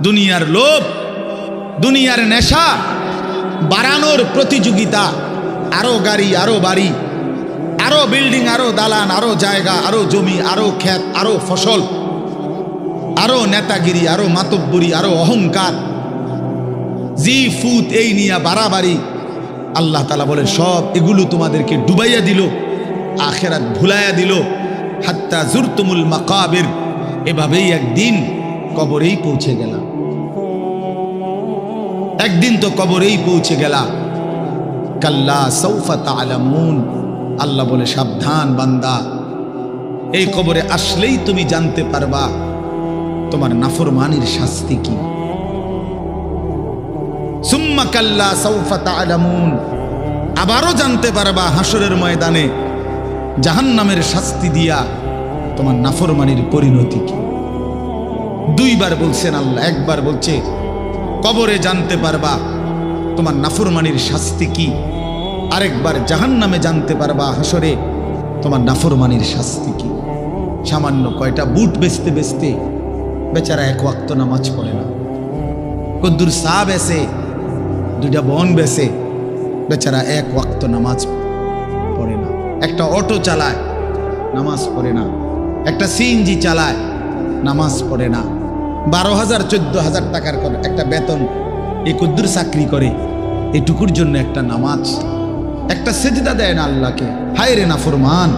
দুনিয়ার লোভ, দুনিয়ার নেশা বাড়ানোর প্রতিযোগিতা, আরো গাড়ি, আরো বাড়ি, আরো বিল্ডিং, আরো দালান, আরো জায়গা, আরো জমি, আরো ক্ষেত, আরো ফসল, আরো নেতাগিরি, আরো মাতব্বরি, আরো অহংকার, জি ফুত, এই নিয়ে বাড়াবাড়ি। আল্লাহ তাআলা বলে সব এগুলো তোমাদেরকে ডুবাইয়া দিল, আখিরাত ভুলাইয়া দিল। হাত্তা জুরতুমুল মাকাবির, এভাবেই একদিন কবরেই পৌঁছে গেলাম। একদিন তো কবরেই পৌঁছে গেলা। কাল্লা সাউফা তা'লামুন, আল্লাহ বলে সাবধান বান্দা, এই কবরে আসলেই তুমি জানতে পারবা তোমার নাফরমানির শাস্তি কি। সুম্মা কাল্লা সাউফা তা'লামুন, আবারও জানতে পারবা হাসরের ময়দানে জাহান্নামের শাস্তি দিয়া তোমার নাফরমানির পরিণতি কি। দুইবার বলছেন আল্লাহ, একবার বলছে কবরে জানতে পারবা তোমার নাফরমানির শাস্তি কি, আরেকবার জাহান্নামে জানতে পারবা হাসরে তোমার নাফরমানির শাস্তি কি। সামান্য কয়টা বুট বেচতে বেচতে বেচারা এক ওয়াক্ত নামাজ পড়ে না, কদ্দুর চা বেচে, দুইটা বন বেচে, বেচারা এক ওয়াক্ত নামাজ পড়ে না। একটা অটো চালায়, নামাজ পড়ে না। একটা সিএনজি চালায়, নামাজ পড়ে না। 12,000 14,000 টাকার একটা বেতন, এই কদ্দুর চাকরি করে, এটুকুর জন্য একটা নামাজ, একটা সেজদা দেয় না আল্লাহকে। হায় রে নাফরমান,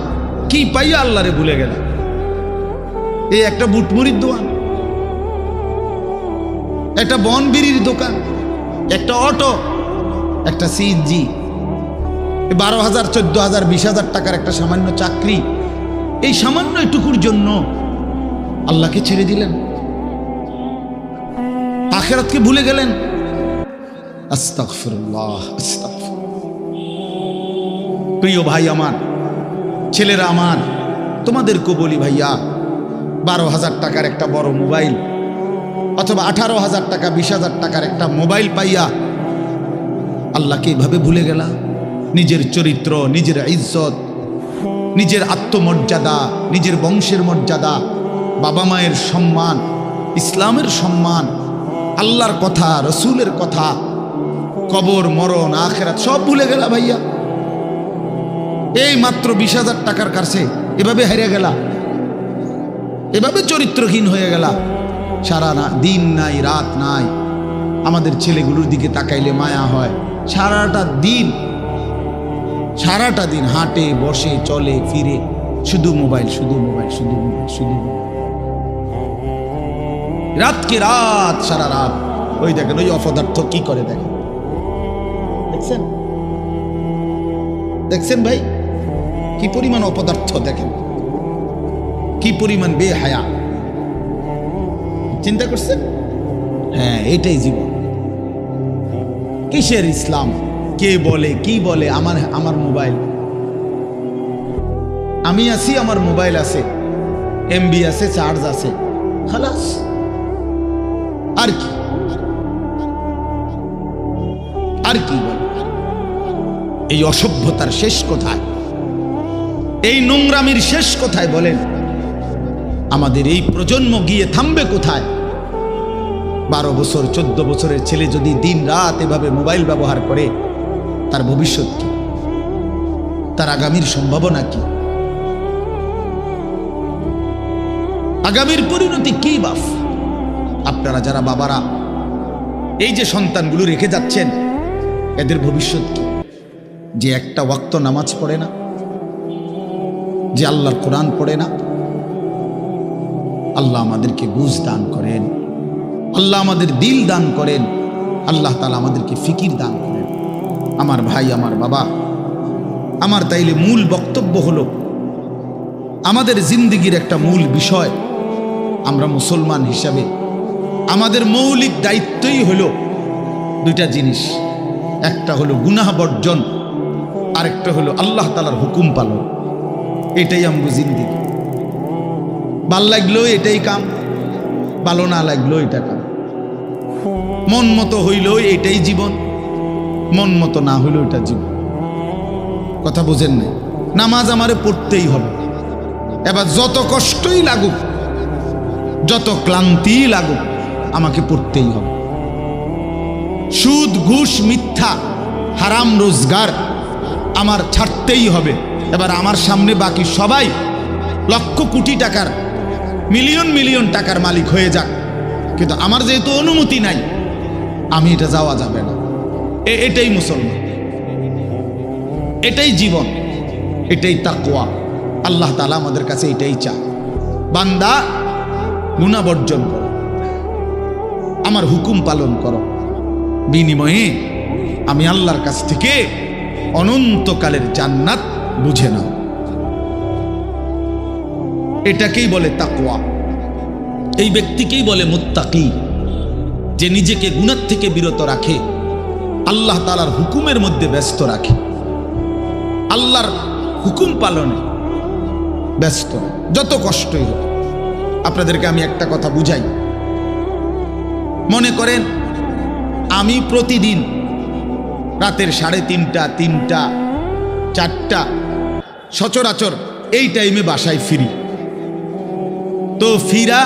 কি পাইয়া আল্লাহরে ভুলে গেল। এই একটা বুটমুড়ির দোকান, একটা বন বিড়ির দোকান, একটা অটো, একটা সিএনজি, 12,000 14,000 20,000 টাকার একটা সামান্য চাকরি, এই সামান্য এটুকুর জন্য আল্লাহকে ছেড়ে দিলেন, আখিরাতকে ভুলে গেলেন। আস্তাগফিরুল্লাহ, আস্তাগফিরুল্লাহ। প্রিয় ভাই আমার, ছেলেরা আমার, তোমাদেরকে বলি ভাইয়া, 12,000 টাকার একটা বড় মোবাইল অথবা 18,000 টাকা 20,000 টাকার একটা মোবাইল পাইয়া আল্লাহকে এইভাবে ভুলে গেলা। নিজের চরিত্র, নিজের ইজ্জত, নিজের আত্মমর্যাদা, নিজের বংশের মর্যাদা, বাবা মায়ের সম্মান, ইসলামের সম্মান, আল্লাহর কথা, রসুলের কথা, কবর, মরণ, আখিরাত সব ভুলে গেলা ভাইয়া। এই মাত্র 20,000 টাকার কাছে এভাবে হারিয়ে গেলা, এভাবে চরিত্রহীন হয়ে গেলা। সারা দিন নাই, রাত নাই। আমাদের ছেলেগুলোর দিকে তাকাইলে মায়া হয়। সারাটা দিন হাঁটে, বসে, চলে, ফিরে, শুধু মোবাইল, শুধু মোবাইল, শুধু মোবাইল, শুধু মোবাইল। রাতকে রাত, সারা রাত। ওই দেখেন ওই অপদার্থ কি করে, দেখেন, দেখছেন, দেখছেন ভাই কি পরিমাণ অপদার্থ, দেখেন কি পরিমাণ বেহায়া। চিন্তা করছেন? হ্যাঁ, এটাই জীবন। কিসের ইসলাম? কে বলে, কি বলে? আমার মোবাইল, আমি আছি, আমার মোবাইল আছে, এমবি আছে, চার্জ আছে, খালাস। আর কি, আর কি বলে? এই অসভ্যতার শেষ কোথায়? এই নোংরামির শেষ কোথায় বলেন? আমাদের এই প্রজন্ম গিয়ে থামবে কোথায়? 12 বছর 14 বছরের ছেলে যদি দিন রাত এভাবে মোবাইল ব্যবহার করে, তার ভবিষ্যৎ কি? তার আগামীর সম্ভাবনা কি? আগামীর পরিণতি কি বাপ? আপনারা যারা বাবারা এই যে সন্তানগুলো রেখে যাচ্ছেন, এদের ভবিষ্যৎ কি? যে একটা ওয়াক্ত নামাজ পড়ে না, যে আল্লাহর কোরআন পড়ে না। আল্লাহ আমাদেরকে বুঝ দান করেন, আল্লাহ আমাদের দিল দান করেন, আল্লাহ তাআলা আমাদেরকে ফিকির দান করেন। আমার ভাই, আমার বাবা, আমার তাইলে মূল বক্তব্য হলো, আমাদের জিন্দেগির একটা মূল বিষয়, আমরা মুসলমান হিসাবে আমাদের মৌলিক দায়িত্বই হলো দুইটা জিনিস। একটা হলো গুনাহ বর্জন, আরেকটা হলো আল্লাহ তাআলার হুকুম পালন। এটাই আমগো জিন্দেগি। ভাল লাগলো এটাই কাম, ভালো না লাগলো এটা কাম। মন মতো হইল এটাই জীবন, মন মতো না হইল এটা জীবন। কথা বুঝেন না? নামাজ আমারে পড়তেই হবে। এবার যত কষ্টই লাগুক, যত ক্লান্তি লাগুক, আমাকে পড়তেই হবে। সুদ, ঘুষ, মিথ্যা, হারাম রোজগার আমার ছাড়তেই হবে। এবার আমার সামনে বাকি সবাই লক্ষ কোটি টাকার, মিলিয়ন মিলিয়ন টাকার মালিক হয়ে যাক, কিন্তু আমার যেহেতু অনুমতি নাই, আমি এটা যাওয়া যাবে না। এটাই মুসলমান, এটাই জীবন, এটাই তাকওয়া। আল্লাহ তাআলা আমাদের কাছে এটাই চায়, বান্দা গুনাহ বর্জন করো, আমার হুকুম পালন করো, বিনিময়ে আমি আল্লাহর কাছ থেকে অনন্তকালের জান্নাত বুঝে নাও। এটাকেই বলে তাকওয়া। এই ব্যক্তিকেই বলে মুত্তাকি, যে নিজেকে গুনাহ থেকে বিরত রাখে, আল্লাহ তাআলার হুকুমের মধ্যে ব্যস্ত রাখে, আল্লাহর হুকুম পালনে ব্যস্ত, যত কষ্টই হোক। আপনাদেরকে আমি একটা কথা বুঝাই। মনে করেন আমি প্রতিদিন রাতের 3:30, 3টা, 4টা সচরাচর এই টাইমে বাসায় ফিরি। তো ফিরা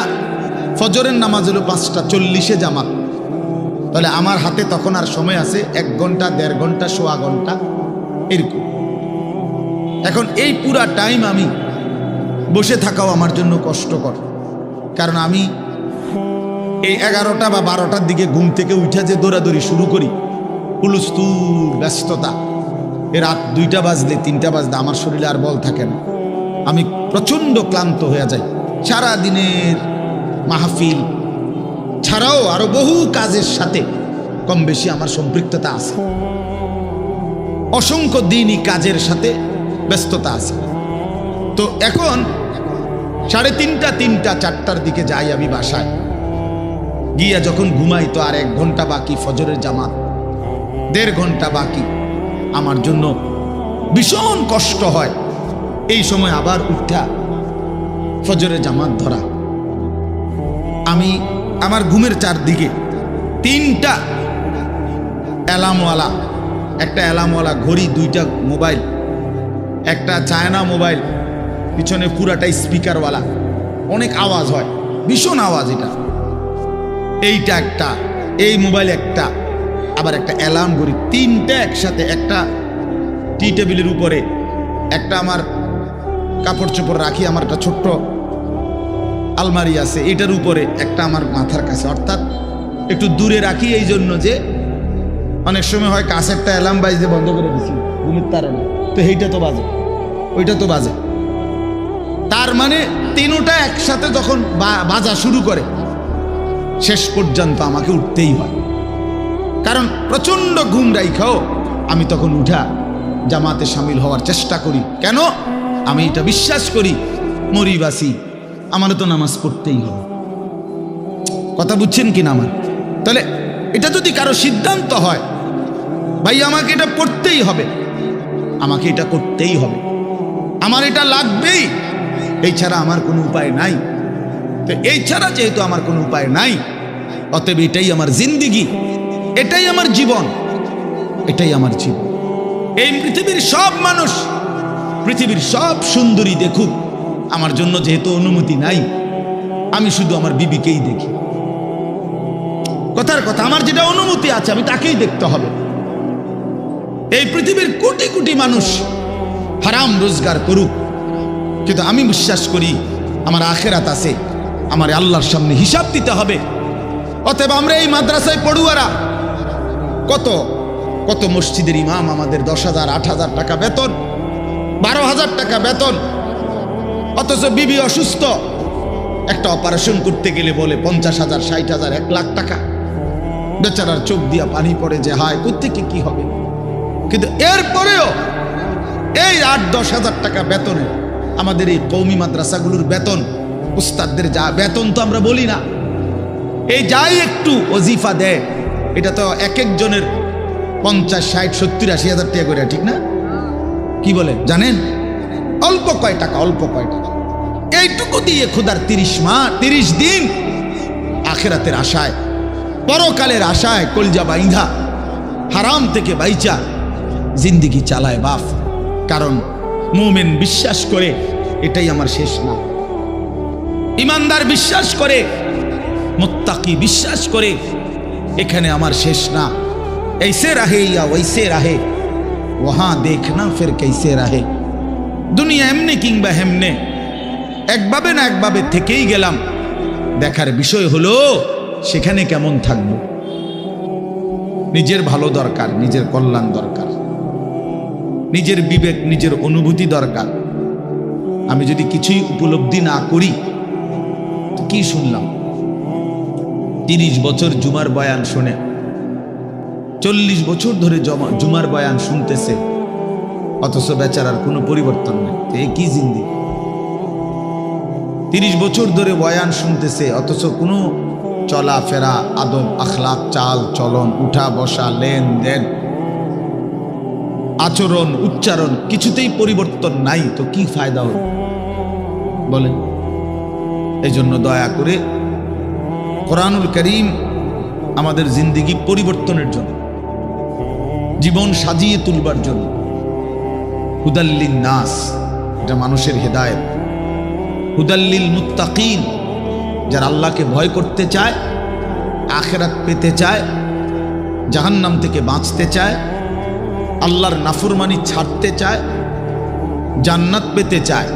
ফজরের নামাজ হলো 5:40 জামাত, তাহলে আমার হাতে তখন আর সময় আছে 1 ঘন্টা, 1.5 ঘন্টা, সোয়া ঘন্টা এরকম। এখন এই পুরা টাইম আমি বসে থাকাও আমার জন্য কষ্টকর, কারণ আমি এই 11টা বা 12টার দিকে ঘুম থেকে উঠে যে দৌড়াদৌড়ি শুরু করি, হুলস্থুল ব্যস্ততা, রাত 2টা বাজলে 3টা বাজলে আমার শরীরে আর বল থাকে না, আমি প্রচণ্ড ক্লান্ত হয়ে যাই। সারা দিনের মাহফিল ছাড়াও আরো বহু কাজের সাথে কম বেশি আমার সম্পৃক্ততা আছে, অসংখ্য দিনই কাজের সাথে ব্যস্ততা আছে। তো এখন 3:30, 3টা, 4টার দিকে যাই আমি বাসায়, গিয়া যখন ঘুমাই তো আর 1 ঘন্টা বাকি ফজরের জামাত, 1.5 ঘন্টা বাকি। আমার জন্য ভীষণ কষ্ট হয় এই সময় আবার উঠা ফজরের জামাত ধরা। আমি আমার ঘুমের চারদিকে 3টা অ্যালার্মওয়ালা, একটা অ্যালার্মওয়ালা ঘড়ি, 2টা মোবাইল, একটা চায়না মোবাইল, পিছনে পুরাটাই স্পিকারওয়ালা, অনেক আওয়াজ হয়, ভীষণ আওয়াজ এটা। এইটা একটা, এই মোবাইল একটা, আবার একটা অ্যালার্ম ঘড়ি, 3টা একসাথে। একটা টি টেবিলের উপরে, একটা আমার কাপড় চোপড় রাখি, আমার একটা ছোট্ট আলমারি আছে, এটার উপরে একটা আমার মাথার কাছে, অর্থাৎ একটু দূরে রাখি এই জন্য যে অনেক সময় হয় কাছেরটা অ্যালার্ম বাজতে বন্ধ করে দিছি ঘুমের তাড়না, তো এইটা তো বাজে, ওইটা তো বাজে। তার মানে 3টা একসাথে যখন বাজা শুরু করে, শেষ পর্যন্ত আমাকে উঠতেই হয়, কারণ প্রচন্ড ঘুম রাইখাও আমি তখন উঠা জামাতে শামিল হওয়ার চেষ্টা করি। কেন? আমি এটা বিশ্বাস করি, মরিবাসি আমারও তো নামাজ পড়তেই হবে। কথা বুঝছেন কিনা আমার? তাহলে এটা যদি কারো সিদ্ধান্ত হয়, ভাই আমাকে এটা পড়তেই হবে, আমাকে এটা করতেই হবে, আমার এটা লাগবেই, এই ছাড়া আমার কোনো উপায় নাই। তো এই ছাড়া যেহেতু আমার কোনো উপায় নাই, অতএব এটাই আমার জিন্দিগি, এটাই আমার জীবন, এটাই আমার জীবন। এই পৃথিবীর সব মানুষ, পৃথিবীর সব সুন্দরী দেখুক, আমার জন্য যেহেতু অনুমতি নাই, আমি শুধু আমার বিবিকেই দেখি। কথার কথা, আমার যেটা অনুমতি আছে আমি তাকেই দেখতে হবে। এই পৃথিবীর কোটি কোটি মানুষ হারাম রোজগার করুক, কিন্তু আমি বিশ্বাস করি আমার আখেরাত আছে, আমার আল্লাহর সামনে হিসাব দিতে হবে। অতএব আমরা এই মাদ্রাসায় পড়ুয়ারা, কত কত মসজিদের ইমাম, আমাদের 10,000, 8,000 টাকা বেতন, 12,000 টাকা বেতন, অথচ বিবি অসুস্থ, একটা অপারেশন করতে গেলে বলে 50,000, 60,000, 1 লাখ টাকা। বেচারার চোখ দিয়া পানি পড়ে যে হায় কোত্থেকে কি হবে। কিন্তু এরপরেও এই 8-10 হাজার টাকা বেতনে আমাদের এই কওমি মাদ্রাসাগুলোর বেতন, উস্তাদদের যা বেতন তো আমরা বলি না, এই যাই একটু ওজিফা দেয়, এটা তো এক একজনের 50, 60, 70, 80 হাজার টাকা করে, ঠিক না? কি বলে জানেন? অল্প কয় টাকা, অল্প কয় টাকা। এইটুকু দিয়ে খোদার 30 দিন আখেরাতের আশায়, পরকালের আশায় কলজা বাইন্ধা হারাম থেকে বাইচা জিন্দিগি চালায় বাপ। কারণ মুমিন বিশ্বাস করে এটাই আমার শেষ না, ইমানদার বিশ্বাস করে মুত্তাকি বিশ্বাস করে এখানে আমার শেষ না, ऐसे रहे या वैसे रहे वहां देखना फिर कैसे रहे। দুনিয়া এমনি কিংবা হেমনে একভাবে না একভাবে থেকেই গেলাম, দেখার বিষয় হলো সেখানে কেমন থাকবো। নিজের ভালো দরকার, নিজের কল্যাণ দরকার, নিজের বিবেক নিজের অনুভূতি দরকার। আমি যদি কিছুই উপলব্ধি না করি তো কি শুনলাম? 30 বছর জুমার বয়ান শুনে, 40 বছর ধরে জুমার বয়ান শুনতেছে, অথচ বেচারার কোনো পরিবর্তন নেই। এ কি জিন্দি? 30 বছর ধরে বয়ান শুনতেছে, অথচ কোনো চলাফেরা, আদব, আখলাক, চাল চলন, উঠা বসা, লেনদেন, আচরণ, উচ্চারণ কিছুতেই পরিবর্তন নাই। তো কি ফায়দা হল বলেন? এই জন্য দয়া করে কোরআনুল কারীম আমাদের জিন্দেগি পরিবর্তনের জন্য, জীবন সাজিয়ে তুলবার জন্য, হুদাল্লিন নাস, এটা মানুষের হেদায়েত, হুদাল্লিল মুত্তাকিন, যারা আল্লাহকে ভয় করতে চায়, আখিরাত পেতে চায়, জাহান্নাম থেকে বাঁচতে চায়, আল্লাহর নাফরমানি ছাড়তে চায়, জান্নাত পেতে চায়,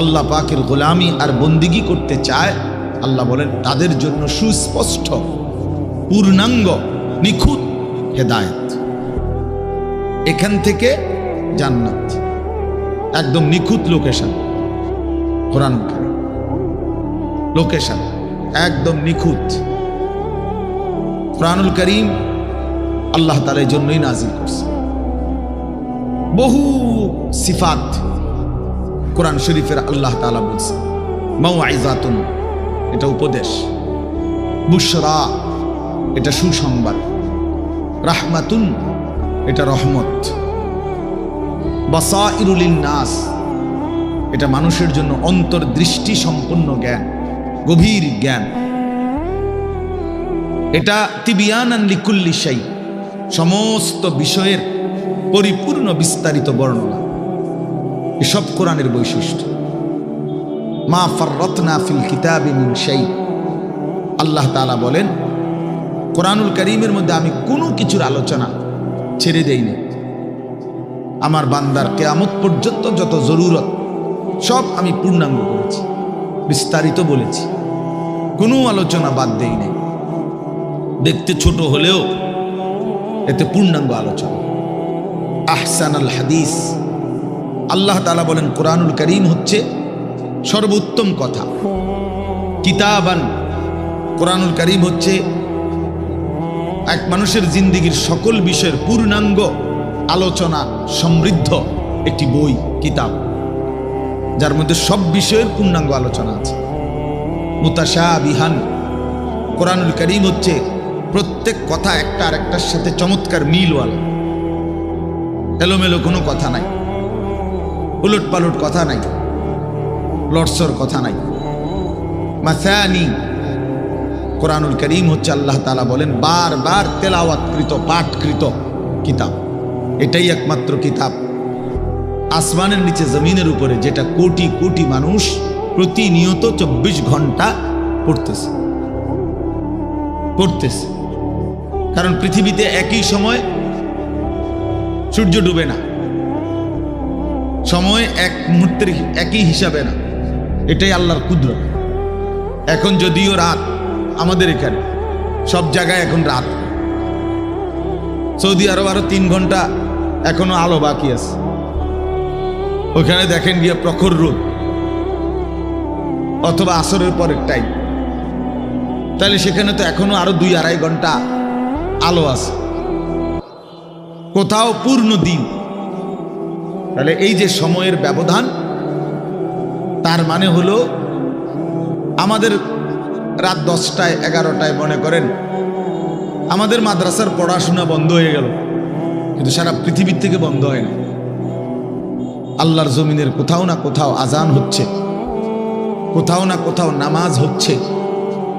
আল্লাহ পাকের গোলামি আর বন্দিগি করতে চায়, আল্লাহ বলেন তাদের জন্য সুস্পষ্ট, পূর্ণাঙ্গ, নিখুঁত হেদায়েত। এখান থেকে জান্নাত, একদম নিখুঁত লোকেশন। কোরআন লোকেশন একদম নিখুঁত। কোরআনুল কারীম আল্লাহ তাআলা এই জন্যই নাজিল করছে। বহু সিফাত কোরআন শরীফের আল্লাহ তাআলা বলছে। মাউইযাতুন, এটা উপদেশ, বুশরা, এটা সুসংবাদ, রাহমাতুন, এটা রহমত, বাসাইরুল লিন্নাস, এটা মানুষের জন্য অন্তর্দৃষ্টি সম্পন্ন জ্ঞান, গভীর জ্ঞান। এটা তিবিয়ানান লিকুল্লি শাই, সমস্ত বিষয়ের পরিপূর্ণ বিস্তারিত বর্ণনা। এসব কোরআনের বৈশিষ্ট্য। মা ফাররাতনা ফিল কিতাবি মিন শাই, আল্লাহ তাআলা বলেন কোরআনুল কারীমের মধ্যে আমি কোনো কিছুর আলোচনা ছেড়ে দেইনি। আমার বান্দার কিয়ামত পর্যন্ত যত জরুরত সব আমি পূর্ণাঙ্গ করেছি, বিস্তারিত বলেছি, কোনো আলোচনা বাদ দেই নাই। দেখতে ছোট হলেও এতে পূর্ণাঙ্গ আলোচনা। আহসানাল হাদিস, আল্লাহ তাআলা বলেন কোরআনুল কারীম হচ্ছে সর্বোত্তম কথা। কিতাবান, কোরআনুল কারীম হচ্ছে এক মানুষের জিন্দেগীর সকল বিষয়ের পূর্ণাঙ্গ আলোচনা সমৃদ্ধ একটি বই, কিতাব, যার মধ্যে সব বিষয়ের পূর্ণাঙ্গ আলোচনা আছে। মুতাশাবিহান, কোরআনুল কারীম হচ্ছে প্রত্যেক কথা একটা আরেকটার সাথে চমৎকার মিলওয়ালা, এলোমেলো কোনো কথা নাই, উলট পালট কথা নাই, লটসর কথা নাই। মাসানি, কোরআনুল কারীম হচ্ছে আল্লাহ তাআলা বলেন বারবার তেলাওয়াতকৃত, পাঠকৃত কিতাব। এটাই একমাত্র কিতাব আসমানের নিচে জমিনের উপরে যেটা কোটি কোটি মানুষ প্রতিনিয়ত 24 ঘন্টা পড়তেছে। কারণ পৃথিবীতে একই সময় সূর্য ডুবে না, সময় এক মুহূর্তের একই হিসাবে না, এটাই আল্লাহর কুদরত। এখন যদিও রাত, আমাদের এখানে সব জায়গায় এখন রাত, সৌদি আরব আরো 3 ঘন্টা এখনো আলো বাকি আছে। ওখানে দেখেন গিয়ে প্রখর রোদ, অথবা আসরের পরের টাইম, তাহলে সেখানে তো এখনো আরো 2-2.5 ঘন্টা আলো আছে, কোথাও পূর্ণ দিন। তাহলে এই যে সময়ের ব্যবধান, তার মানে হলো আমাদের রাত 10টায় 11টায় মনে করেন আমাদের মাদ্রাসার পড়াশোনা বন্ধ হয়ে গেল, কিন্তু সারা পৃথিবীর থেকে বন্ধ হয় না। আল্লাহর জমিনের কোথাও না কোথাও আজান হচ্ছে, কোথাও না কোথাও নামাজ হচ্ছে,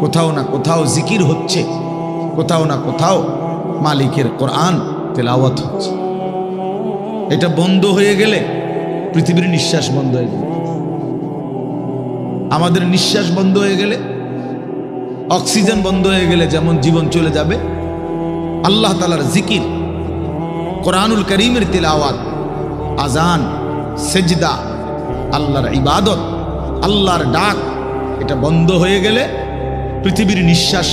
কোথাও না কোথাও জিকির হচ্ছে, কোথাও না কোথাও মালিকের কোরআন তেলাওয়াত হচ্ছে। এটা বন্ধ হয়ে গেলে পৃথিবীর নিঃশ্বাস বন্ধ হয়ে যাবে। আমাদের নিঃশ্বাস বন্ধ হয়ে গেলে অক্সিজেন বন্ধ হয়ে গেলে যেমন জীবন চলে যাবে, আল্লাহ তাআলার জিকির, কোরআনুল করিমের তিলাওয়াত, আজান, সেজদা, আল্লাহর ইবাদত, আল্লাহর ডাক, এটা বন্ধ হয়ে গেলে পৃথিবীর নিঃশ্বাস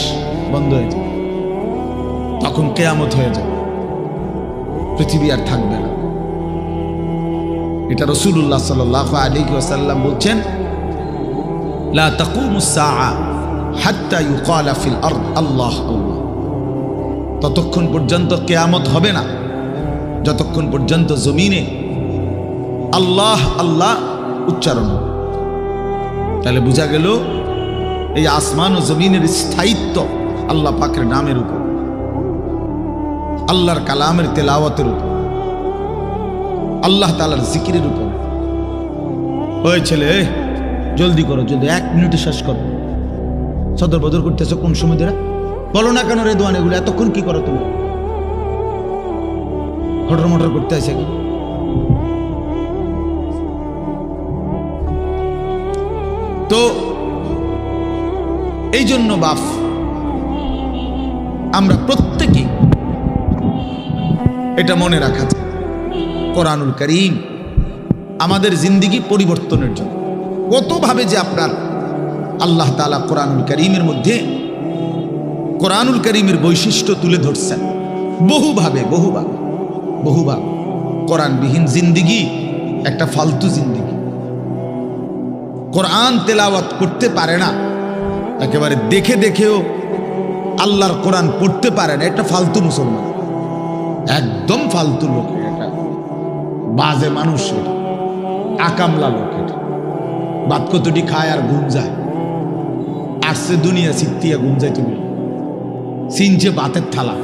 বন্ধ হয়ে যাবে। তখন কিয়ামত হয়ে যাবে, পৃথিবী আর থাকবে না। এটা রাসূলুল্লাহ সাল্লাল্লাহু আলাইহি ওয়াসাল্লাম বলছেন, লা তাকুমুস সাআ হাত্তা ইউকালা ফিল আরদ আল্লাহ আল্লাহ। ততক্ষণ পর্যন্ত কিয়ামত হবে না যতক্ষণ পর্যন্ত জমিনে আল্লাহ আল্লাহ উচ্চারণ হবে। তাহলে বোঝা গেল এই আসমান ও জমিনের স্থায়িত্ব আল্লাহ পাকের নামের উপর, আল্লাহর কালামের তেলাওয়াতের উপর, আল্লাহ তাআলার জিকিরের উপর। ওই ছেলে, জলদি করো, জলদি 1 মিনিটে শেষ করো। সদর বদর করতেছো কোন সময় ধরে? বলো না কেন রে দোয়ান, এগুলো এতক্ষণ কি করো তুমি? হটর মটর করতে আসে। তো এই জন্য বাপ, আমরা প্রত্যেকেই এটা মনে রাখা যায়, কোরআনুল কারীম আমাদের জিন্দেগি পরিবর্তনের জন্য কতভাবে যে আপনার আল্লাহ তাআলা কোরআনুল কারীমের মধ্যে কোরআনুল কারীমের বৈশিষ্ট্য তুলে ধরছেন বহুভাবে। কোরআনবিহীন জিন্দেগি একটা ফালতু জিন্দেগি। কোরআন তেলাওয়াত করতে পারে না, একেবারে দেখে দেখেও আল্লাহর কোরআন পড়তে পারে না, এটা ফালতু মুসলমান, একদম ফালতু লোক, এটা বাজে মানুষ, এটা আকামলা লোক, এটা বাদ কতটি খায় আর ঘুম যায়। আসছে দুনিয়া সিত্তিয়া ঘুম যায়, তুমি চিনছে বাতের থালা,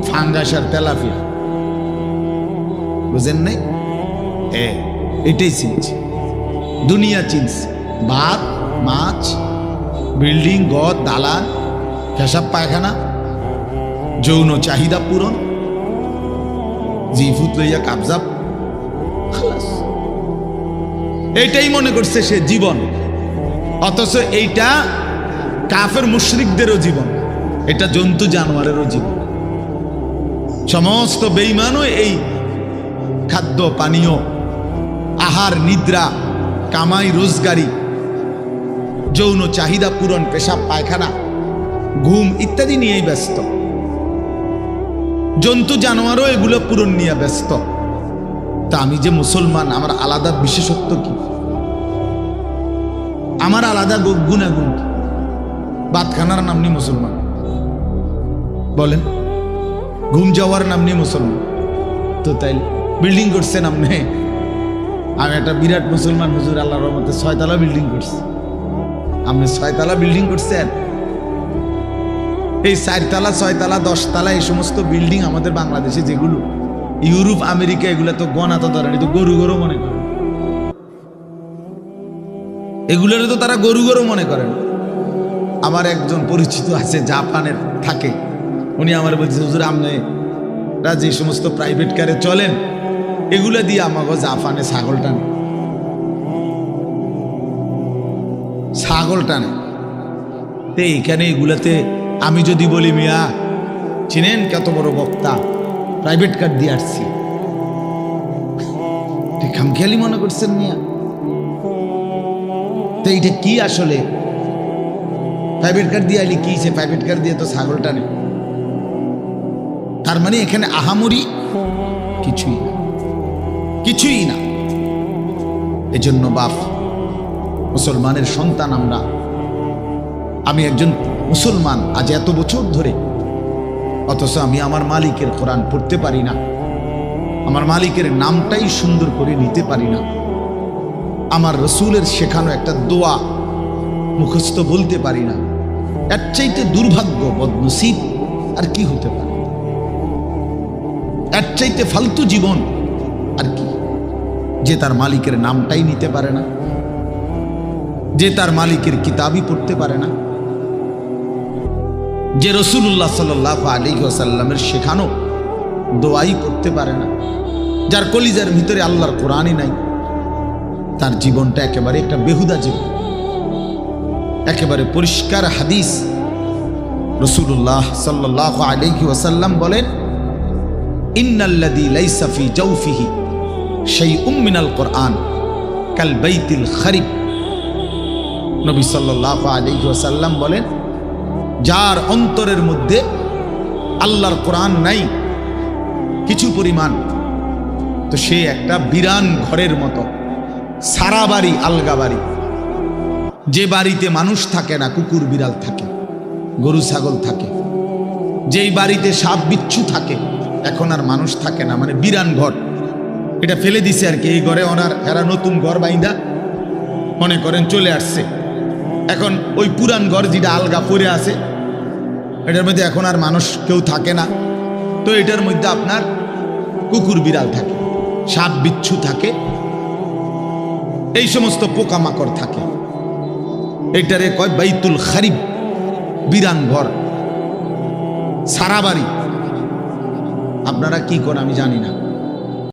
ফাঙ্গাস আর তেলাপিয়া, বুঝেন নাই? এটাই চিনছে, দুনিয়া চিনছে। ভাত, মাছ, বিল্ডিং, ঘর, দালান, পেশাব পায়খানা, যৌন চাহিদা পূরণ, জিফুত লইয়া কাবজাব, খালাস, এইটাই মনে করছে সে জীবন। অথচ এইটা কাফের মুশরিকদেরও জীবন, এটা জন্তু জানোয়ারেরও জীবন। সমস্ত বেঈমানও এই খাদ্য পানীয়, আহার, নিদ্রা, কামাই রোজগারি, যৌন চাহিদা পূরণ, পেশাব পায়খানা, ঘুম ইত্যাদি নিয়েই ব্যস্ত। জন্তু জানোয়ারও এগুলো পূরণ নিয়ে ব্যস্ত। তা আমি যে মুসলমান, আমার আলাদা বিশেষত্ব কি? আমার আলাদা গুণাগুণ কি? বাতখানার নাম নিয়ে মুসলমান বলেন, ঘুম যাওয়ার নাম নিয়ে মুসলমান। তো তাই বিল্ডিং করছেন আপনি, আমি একটা বিরাট মুসলমান, হুজুর আল্লাহর রহমতে 6 তলা বিল্ডিং করছি। আপনি 6 তলা বিল্ডিং করছেন? এই 4 তলা, 6 তলা, 10 তলা এই সমস্ত বিল্ডিং আমাদের বাংলাদেশে যেগুলো, ইউরোপ, আমেরিকা, এগুলো তো গণা তো ধরেন, তো গরু গরু মনে করেন, এগুলোর তো তারা গরু গরু মনে করেন। আমার একজন পরিচিত আছে, জাপানের থাকে, উনি আমার বলছে, হুজুর আপনারা যে সমস্ত প্রাইভেট কারে চলেন, এগুলো দিয়ে আমাকে জাপানে ছাগল টানে। এইখানে এগুলাতে আমি যদি বলি, মিয়া চিনেন কত বড় বক্তা, প্রাইভেট কার দিয়ে আসছি, খামখেয়ালি মনে করছেন মিয়া? তো এইটা কি আসলে? প্রাইভেট কার দিয়ে আইলি কি, সে প্রাইভেট কার দিয়ে তো ছাগল টানে। তার মানে এখানে আহামরি কিছুই না। এজন্য বাপ, মুসলমানের সন্তান আমরা, আমি একজন মুসলমান আজ এত বছর ধরে, অথচ আমি আমার মালিকের কোরআন পড়তে পারি না, আমার মালিকের নামটাই সুন্দর করে নিতে পারি না, আমার রসুলের শেখানো একটা দোয়া মুখস্থ বলতে পারি না। এর চাইতে দুর্ভাগ্য, বদনসিব আর কি হতে পারে? এর চাইতে ফালতু জীবন আর কি? যে তার মালিকের নামটাই নিতে পারে না, যে তার মালিকের কিতাবই পড়তে পারে না, যে রাসূলুল্লাহ সাল্লাল্লাহু আলাইহি ওয়াসাল্লামের শেখানো দোয়াই পড়তে পারে না, যার কলিজার ভিতরে আল্লাহর কোরআনই নাই, তার জীবনটা একেবারে একটা বেহুদা জীবন, একেবারে পরিষ্কার হাদিস। রাসূলুল্লাহ সাল্লাল্লাহু আলাইহি ওয়াসাল্লাম বলেন, ইন্নাল্লাযী লাইসা ফি জাওফিহি শাইউম মিনাল কুরআন কাল বাইতিল খারিব। নবী সাল্লাল্লাহু আলাইহি ওয়াসাল্লাম বলেন, যার অন্তরের মধ্যে আল্লাহর কোরআন নাই কিছু পরিমাণ, তো সে একটা বিরান ঘরের মতো, সারা বাড়ি আলগা বাড়ি। যে বাড়িতে মানুষ থাকে না, কুকুর বিড়াল থাকে, গরু ছাগল থাকে, যেই বাড়িতে সাপ বিচ্ছু থাকে, এখন আর মানুষ থাকে না, মানে বিরান ঘর। এটা ফেলে দিছে আর কি। এই ঘরে এরা নতুন ঘর বাইন্দা মনে করেন চলে আসছে। এখন ওই পুরান ঘর যেটা আলগা পড়ে আছে, এটার মধ্যে এখন আর মানুষ কেউ থাকে না। তো এটার মধ্যে আপনার কুকুর বিড়াল থাকে, সাপ বিচ্ছু থাকে, এই সমস্ত পোকামাকড় থাকে। এটারে কয় বাইতুল খারিব, বিরান ঘর, সারা বাড়ি। আপনারা কি করেন আমি জানি না।